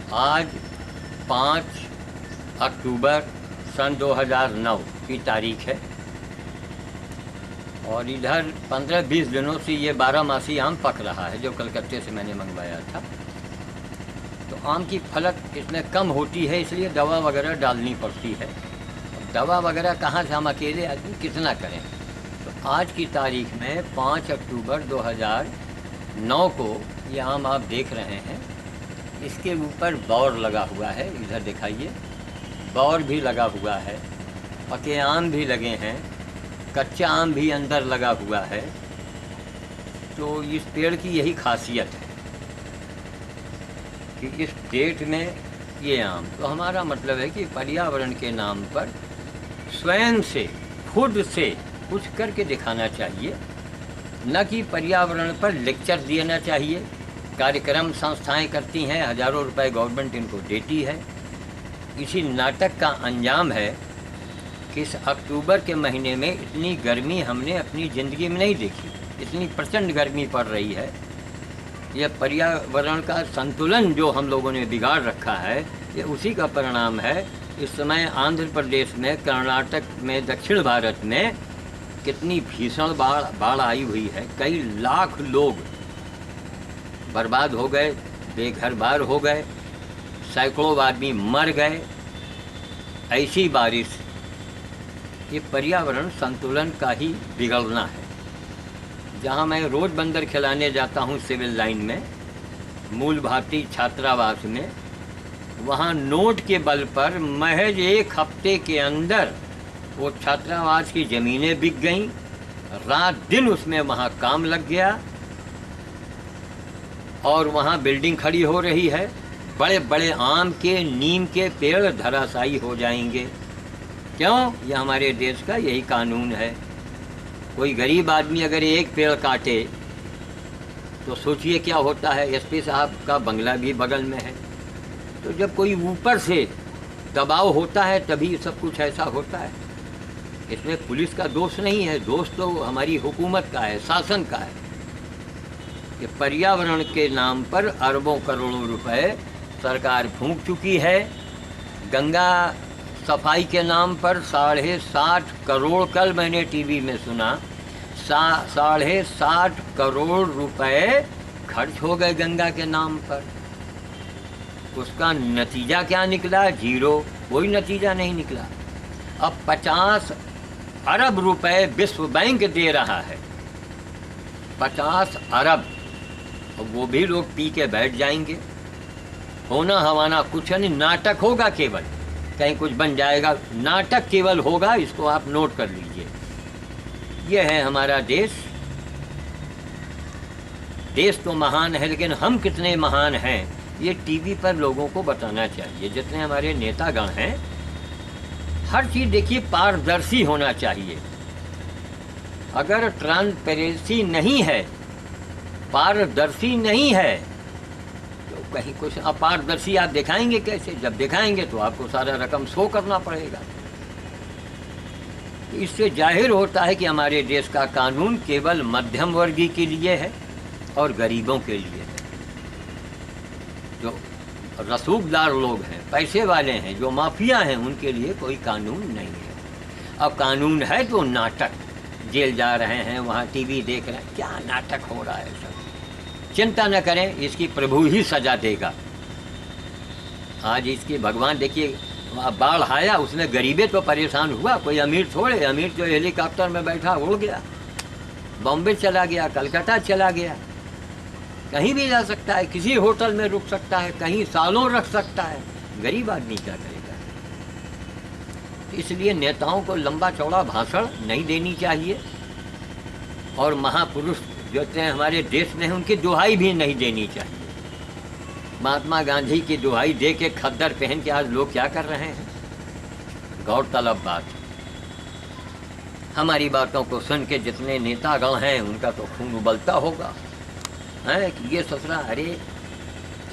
आज 5 अक्टूबर सन 2009 की तारीख है और इधर 15-20 दिनों से ये 12 आम पक रहा है जो कलकत्ते से मैंने मंगवाया था। तो आम की फलक इसमें कम होती है, इसलिए दवा वगैरह डालनी पड़ती है। दवा वगैरह कहाँ से, हम अकेले आदमी कितना करें। तो आज की तारीख में 5 अक्टूबर 2009 को ये आम आप देख रहे हैं, इसके ऊपर बौर लगा हुआ है, इधर दिखाइए, बौर भी लगा हुआ है, पके आम भी लगे हैं, कच्चा आम भी अंदर लगा हुआ है। तो इस पेड़ की यही खासियत है कि इस डेट में ये आम, तो हमारा मतलब है कि पर्यावरण के नाम पर स्वयं से, खुद से कुछ करके दिखाना चाहिए, न कि पर्यावरण पर लेक्चर देना चाहिए। कार्यक्रम संस्थाएं करती हैं, हज़ारों रुपए गवर्नमेंट इनको देती है। इसी नाटक का अंजाम है कि इस अक्टूबर के महीने में इतनी गर्मी हमने अपनी ज़िंदगी में नहीं देखी, इतनी प्रचंड गर्मी पड़ रही है। यह पर्यावरण का संतुलन जो हम लोगों ने बिगाड़ रखा है, ये उसी का परिणाम है। इस समय आंध्र प्रदेश में, कर्नाटक में, दक्षिण भारत में कितनी भीषण बाढ़ आई हुई है। कई लाख लोग बर्बाद हो गए, बेघर बार हो गए, सैकड़ों आदमी मर गए। ऐसी बारिश, ये पर्यावरण संतुलन का ही बिगड़ना है। जहाँ मैं रोज़ बंदर खिलाने जाता हूँ सिविल लाइन में, मूल भारतीय छात्रावास में, वहाँ नोट के बल पर महज 1 हफ्ते के अंदर वो छात्रावास की ज़मीनें बिक गईं, रात दिन उसमें वहाँ काम लग गया और वहाँ बिल्डिंग खड़ी हो रही है। बड़े बड़े आम के, नीम के पेड़ धराशायी हो जाएंगे। क्यों? यह हमारे देश का यही कानून है। कोई गरीब आदमी अगर एक पेड़ काटे तो सोचिए क्या होता है। एसपी साहब का बंगला भी बगल में है। तो जब कोई ऊपर से दबाव होता है तभी सब कुछ ऐसा होता है। इसमें पुलिस का दोष नहीं है, दोष तो हमारी हुकूमत का है, शासन का है कि पर्यावरण के नाम पर अरबों करोड़ों रुपए सरकार फूंक चुकी है। गंगा सफाई के नाम पर 60.5 करोड़, कल मैंने टीवी में सुना, 60.5 करोड़ रुपए खर्च हो गए गंगा के नाम पर। उसका नतीजा क्या निकला? जीरो, कोई नतीजा नहीं निकला। अब 50 अरब रुपए विश्व बैंक दे रहा है, 50 अरब। अब वो भी लोग पी के बैठ जाएंगे। होना हवाना कुछ नहीं, नाटक होगा केवल, कहीं कुछ बन जाएगा, नाटक केवल होगा। इसको आप नोट कर लीजिए। यह है हमारा देश। देश तो महान है, लेकिन हम कितने महान हैं ये टीवी पर लोगों को बताना चाहिए। जितने हमारे नेतागण हैं, हर चीज़ देखिए पारदर्शी होना चाहिए। अगर ट्रांसपेरेंसी नहीं है, पारदर्शी नहीं है, तो कहीं कुछ अपारदर्शी आप दिखाएंगे कैसे? जब दिखाएंगे तो आपको सारा रकम शो करना पड़ेगा। इससे जाहिर होता है कि हमारे देश का कानून केवल मध्यम वर्गीय के लिए है और गरीबों के लिए है। जो रसूखदार लोग हैं, पैसे वाले हैं, जो माफिया हैं, उनके लिए कोई कानून नहीं है। अब कानून है तो नाटक, जेल जा रहे हैं, वहाँ टीवी देख रहे हैं, क्या नाटक हो रहा है सब। चिंता न करें, इसकी प्रभु ही सजा देगा। आज इसकी भगवान देखिए, बाढ़ आया, उसमें गरीबे तो परेशान हुआ, कोई अमीर थोड़े। अमीर जो हेलीकॉप्टर में बैठा उड़ गया, बॉम्बे चला गया, कलकत्ता चला गया, कहीं भी जा सकता है, किसी होटल में रुक सकता है, कहीं सालों रख सकता है। गरीब आदमी क्या करेगा? इसलिए नेताओं को लंबा चौड़ा भाषण नहीं देनी चाहिए और महापुरुष जो हमारे देश में हैं उनकी दुहाई भी नहीं देनी चाहिए। महात्मा गांधी की दुहाई दे के खद्दर पहन के आज लोग क्या कर रहे हैं? गौरतलब बात। हमारी बातों को सुन के जितने नेतागण हैं उनका तो खून उबलता होगा है कि ये ससुरा, अरे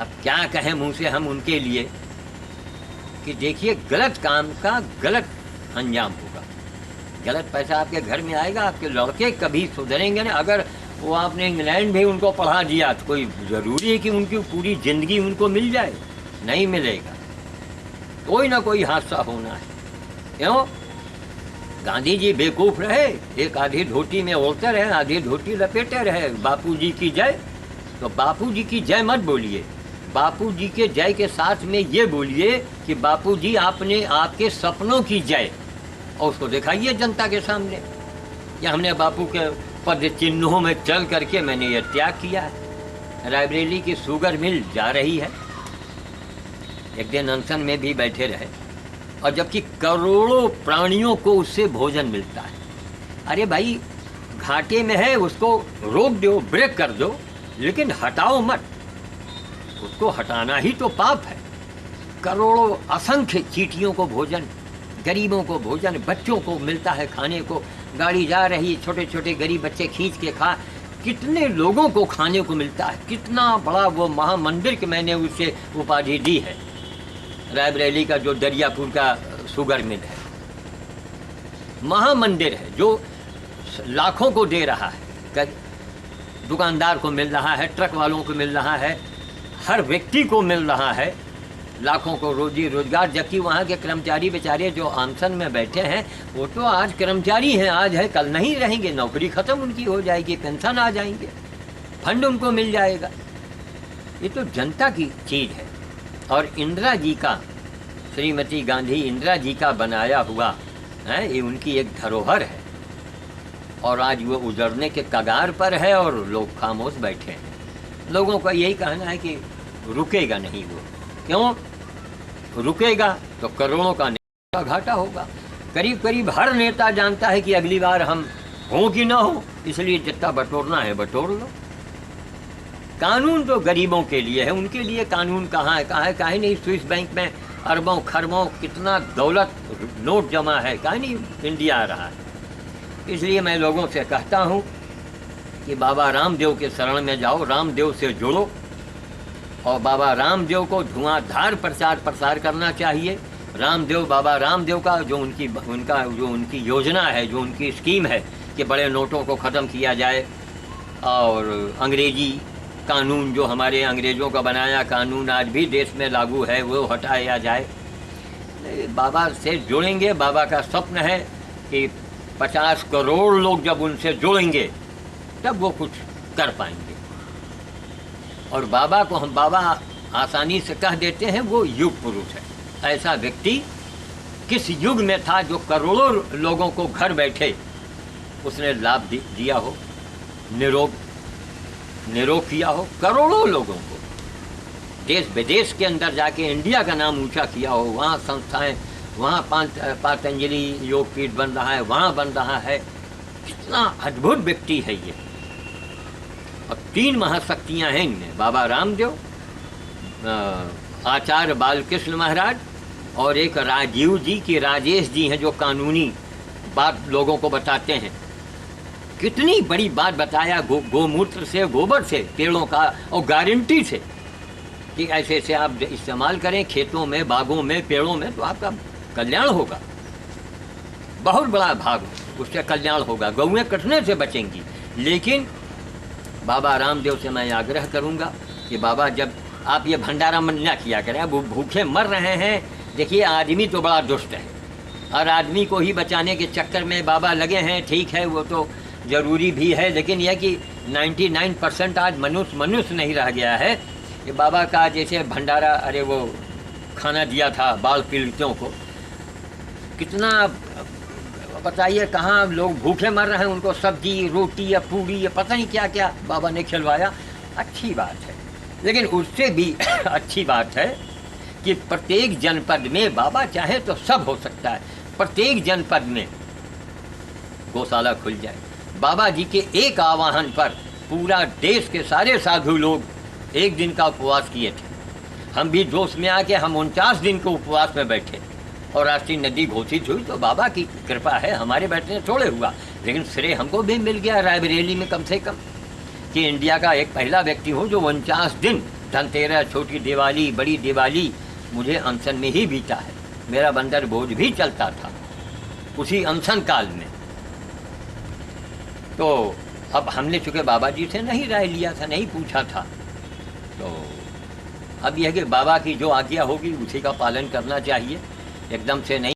अब क्या कहें मुंह से हम उनके लिए कि देखिए गलत काम का गलत अंजाम होगा। गलत पैसा आपके घर में आएगा, आपके लड़के कभी सुधरेंगे ना। अगर वो आपने इंग्लैंड भी उनको पढ़ा दिया तो कोई ज़रूरी है कि उनकी पूरी ज़िंदगी उनको मिल जाए? नहीं मिलेगा, कोई ना कोई हादसा होना है। क्यों? गांधी जी बेवकूफ रहे, एक आधी धोती में ओढ़ते रहे, आधी धोती लपेटे रहे, बापू जी की जय। तो बापू जी की जय मत बोलिए, बापू जी के जय के साथ में ये बोलिए कि बापू जी आपने आपके सपनों की जय, और उसको दिखाइए जनता के सामने कि हमने बापू के पद चिन्हों में चल करके मैंने ये त्याग किया है। रायबरेली की शुगर मिल जा रही है, एक दिन अनशन में भी बैठे रहे, और जबकि करोड़ों प्राणियों को उससे भोजन मिलता है। अरे भाई, घाटे में है, उसको रोक दो, ब्रेक कर दो, लेकिन हटाओ मत। उसको हटाना ही तो पाप है। करोड़ों असंख्य चींटियों को भोजन, गरीबों को भोजन, बच्चों को मिलता है खाने को, गाड़ी जा रही, छोटे छोटे गरीब बच्चे खींच के खा, कितने लोगों को खाने को मिलता है। कितना बड़ा वो महामंदिर कि मैंने उसे उपाधि दी है, रायबरेली का जो दरियापुर का शुगर मिल है, महामंदिर है जो लाखों को दे रहा है, दुकानदार को मिल रहा है, ट्रक वालों को मिल रहा है, हर व्यक्ति को मिल रहा है, लाखों को रोजी रोजगार। जबकि वहाँ के कर्मचारी बेचारे जो अनशन में बैठे हैं, वो तो आज कर्मचारी हैं, आज है कल नहीं रहेंगे, नौकरी ख़त्म उनकी हो जाएगी, पेंशन आ जाएंगे, फंड उनको मिल जाएगा। ये तो जनता की चीज़ है। और इंदिरा जी का, श्रीमती गांधी इंदिरा जी का बनाया हुआ है, ये उनकी एक धरोहर है, और आज वो उजड़ने के कगार पर है और लोग खामोश बैठे हैं। लोगों का यही कहना है कि रुकेगा नहीं वो। क्यों? रुकेगा तो करोड़ों का घाटा होगा। करीब करीब हर नेता जानता है कि अगली बार हम हों कि ना हो, इसलिए जितना बटोरना है बटोर लो। कानून तो गरीबों के लिए है, उनके लिए कानून कहाँ है? काहे नहीं स्विस बैंक में अरबों खरबों कितना दौलत नोट जमा है, काहे नहीं इंडिया आ रहा है। इसलिए मैं लोगों से कहता हूँ कि बाबा रामदेव के शरण में जाओ, रामदेव से जुड़ो, और बाबा रामदेव को धुआंधार प्रचार प्रसार करना चाहिए। रामदेव, बाबा रामदेव का जो उनकी योजना है, जो उनकी स्कीम है कि बड़े नोटों को ख़त्म किया जाए, और अंग्रेजी कानून जो हमारे अंग्रेज़ों का बनाया कानून आज भी देश में लागू है, वो हटाया जाए। बाबा से जुड़ेंगे, बाबा का स्वप्न है कि 50 करोड़ लोग जब उनसे जुड़ेंगे तब वो कुछ कर पाएंगे। और बाबा को हम बाबा आसानी से कह देते हैं वो युग पुरुष है। ऐसा व्यक्ति किस युग में था जो करोड़ों लोगों को घर बैठे उसने लाभ दिया हो, निरोग किया हो, करोड़ों लोगों को देश विदेश के अंदर जाके इंडिया का नाम ऊंचा किया हो। वहाँ संस्थाएं, वहाँ पातंजलि योग पीठ बन रहा है, वहाँ बन रहा है। कितना अद्भुत व्यक्ति है ये। और 3 महाशक्तियाँ हैं इनमें, बाबा रामदेव, आचार्य बालकृष्ण महाराज, और एक राजीव जी की राजेश जी हैं जो कानूनी बात लोगों को बताते हैं। कितनी बड़ी बात बताया, गोमूत्र से, गोबर से, पेड़ों का, और गारंटी से कि ऐसे ऐसे आप इस्तेमाल करें खेतों में, बागों में, पेड़ों में, तो आपका कल्याण होगा, बहुत बड़ा भाग उससे कल्याण होगा, गौएं कटने से बचेंगी। लेकिन बाबा रामदेव से मैं आग्रह करूंगा कि बाबा जब आप ये भंडारा मन ना किया करें, अब भूखे मर रहे हैं। देखिए आदमी तो बड़ा दुष्ट है, और आदमी को ही बचाने के चक्कर में बाबा लगे हैं। ठीक है, वो तो ज़रूरी भी है, लेकिन यह कि 99% आज मनुष्य नहीं रह गया है। ये बाबा का जैसे भंडारा, अरे वो खाना दिया था बाल पीड़ितों को, कितना बताइए, कहाँ लोग भूखे मर रहे हैं, उनको सब्जी, रोटी या पूड़ी या पता नहीं क्या क्या बाबा ने खिलवाया। अच्छी बात है, लेकिन उससे भी अच्छी बात है कि प्रत्येक जनपद में, बाबा चाहे तो सब हो सकता है, प्रत्येक जनपद में गौशाला खुल जाए। बाबा जी के एक आह्वान पर पूरा देश के सारे साधु लोग एक दिन का उपवास किए थे। हम भी जोश में आके हम 49 दिन के उपवास में बैठे, और राष्ट्रीय नदी घोषित हुई तो बाबा की कृपा है, हमारे बैठने थोड़े हुआ, लेकिन श्रेय हमको भी मिल गया रायबरेली में कम से कम, कि इंडिया का एक पहला व्यक्ति हूँ जो 49 दिन, धनतेरस, छोटी दिवाली, बड़ी दिवाली मुझे अनशन में ही बीता है। मेरा बंदर बोझ भी चलता था उसी अनशन काल में। तो अब हमने चूँकि बाबा जी से नहीं राय लिया था, नहीं पूछा था, तो अब यह है कि बाबा की जो आज्ञा होगी उसी का पालन करना चाहिए, एकदम से नहीं।